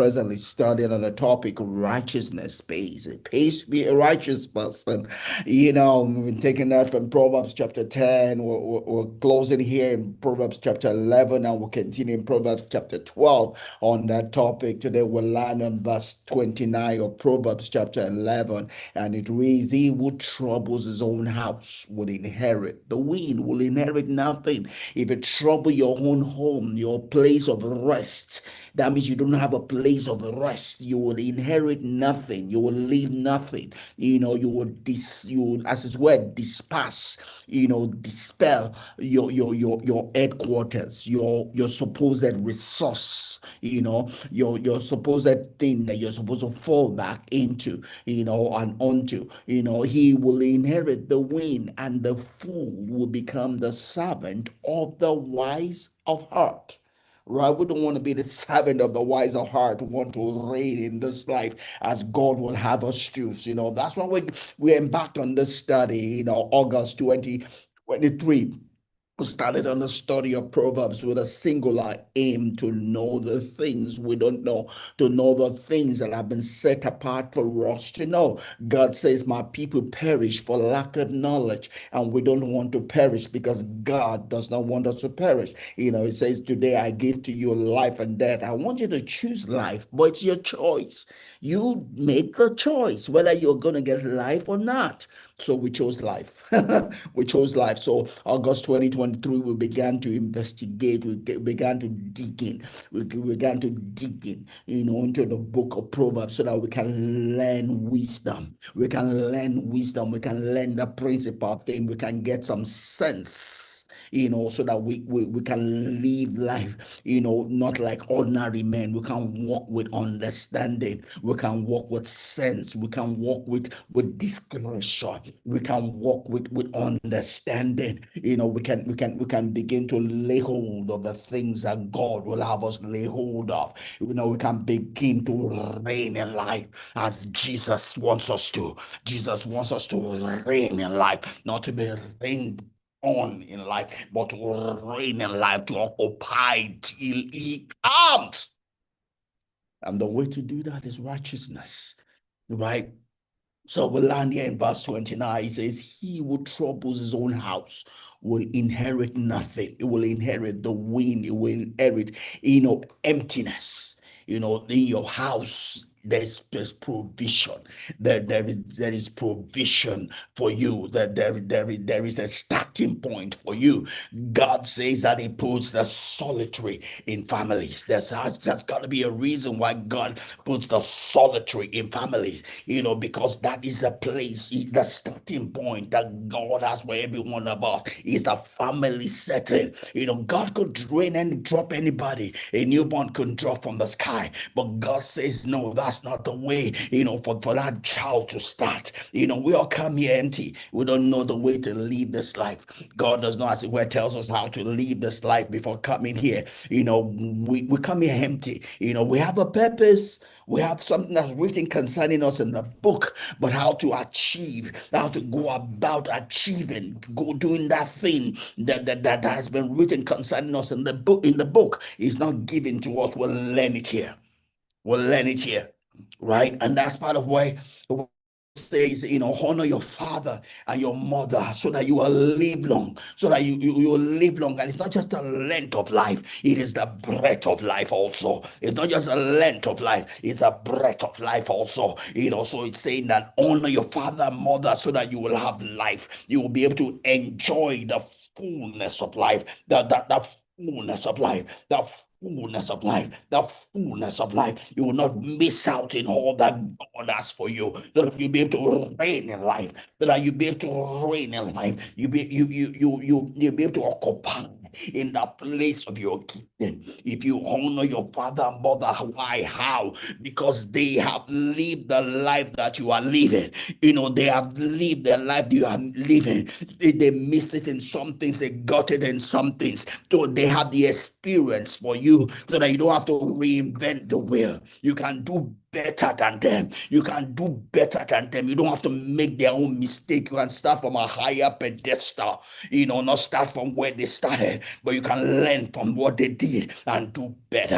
presently studying on the topic of righteousness pays. It pays to be a righteous person. We've been taking that from Proverbs chapter 10. We're closing here in Proverbs chapter 11, and we'll continue in Proverbs chapter 12 on that topic. Today we'll land on verse 29 of Proverbs chapter 11, and it reads, "He who troubles his own house will inherit the wind, will inherit nothing." If you trouble your own home, your place of rest, that means you don't have a place of rest. You will inherit nothing. You will leave nothing. You will, as it were, disperse. Dispel your headquarters, your supposed resource. Your supposed thing that you're supposed to fall back into. And onto. He will inherit the wind, and the fool will become the servant of the wise of heart. Right? We don't want to be the servant of the wise of heart. We want to reign in this life as God will have us to. That's why we embarked on this study, August 2023. We started on the study of Proverbs with a singular aim to know the things we don't know, to know the things that have been set apart for us to know. God says, "My people perish for lack of knowledge," and we don't want to perish because God does not want us to perish. It says, "Today I give to you life and death." I want you to choose life, but it's your choice. You make the choice whether you're going to get life or not. So we chose life. We chose life. So August 2023, we began to investigate. We began to dig in. We began to dig in, into the book of Proverbs so that we can learn wisdom. We can learn wisdom. We can learn the principal thing. We can get some sense, so that we can live life, not like ordinary men. We can walk with understanding. We can walk with sense. We can walk with discretion. We can walk with understanding. We can begin to lay hold of the things that God will have us lay hold of. We can begin to reign in life as Jesus wants us to. Jesus wants us to reign in life, not to be reigned on in life, but to reign in life, to occupy till he comes. And the way to do that is righteousness, right? So we land here in verse 29. It says, "He who troubles his own house will inherit nothing. It will inherit the wind. It will inherit, emptiness. In your house, there's provision. There is provision for you. There is a starting point for you. God says that He puts the solitary in families. That's got to be a reason why God puts the solitary in families. Because that is the place, the starting point that God has for every one of us. Is the family setting. God could rain and drop anybody. A newborn could drop from the sky, but God says no. That's not the way. For that child to start. We all come here empty. We don't know the way to lead this life. God does not, as it were, tells us how to lead this life before coming here. We come here empty. We have a purpose. We have something that's written concerning us in the book, but how to achieve, how to go about achieving, go doing that thing that has been written concerning us in the book is not given to us. We'll learn it here. We'll learn it here, right? And that's part of why it says, honor your father and your mother so that you will live long, so that you will live long. And it's not just the length of life, it is the breadth of life also. It's not just the length of life, it's a breadth of life also. So it's saying that honor your father and mother so that you will have life. You will be able to enjoy the fullness of life, the fullness of life, the fullness of life, the fullness of life. You will not miss out in all that God has for you. So that you'll be able to reign in life. So that you'll be able to reign in life. You'll be able to occupy in the place of your gifting. If you honor your father and mother, why? How? Because they have lived the life that you are living. They have lived the life you are living. They missed it in some things, they got it in some things. So they have the experience for you so that you don't have to reinvent the wheel. You can do better than them. You can do better than them. You don't have to make their own mistake. You can start from a higher pedestal, not start from where they started, but you can learn from what they did and do better.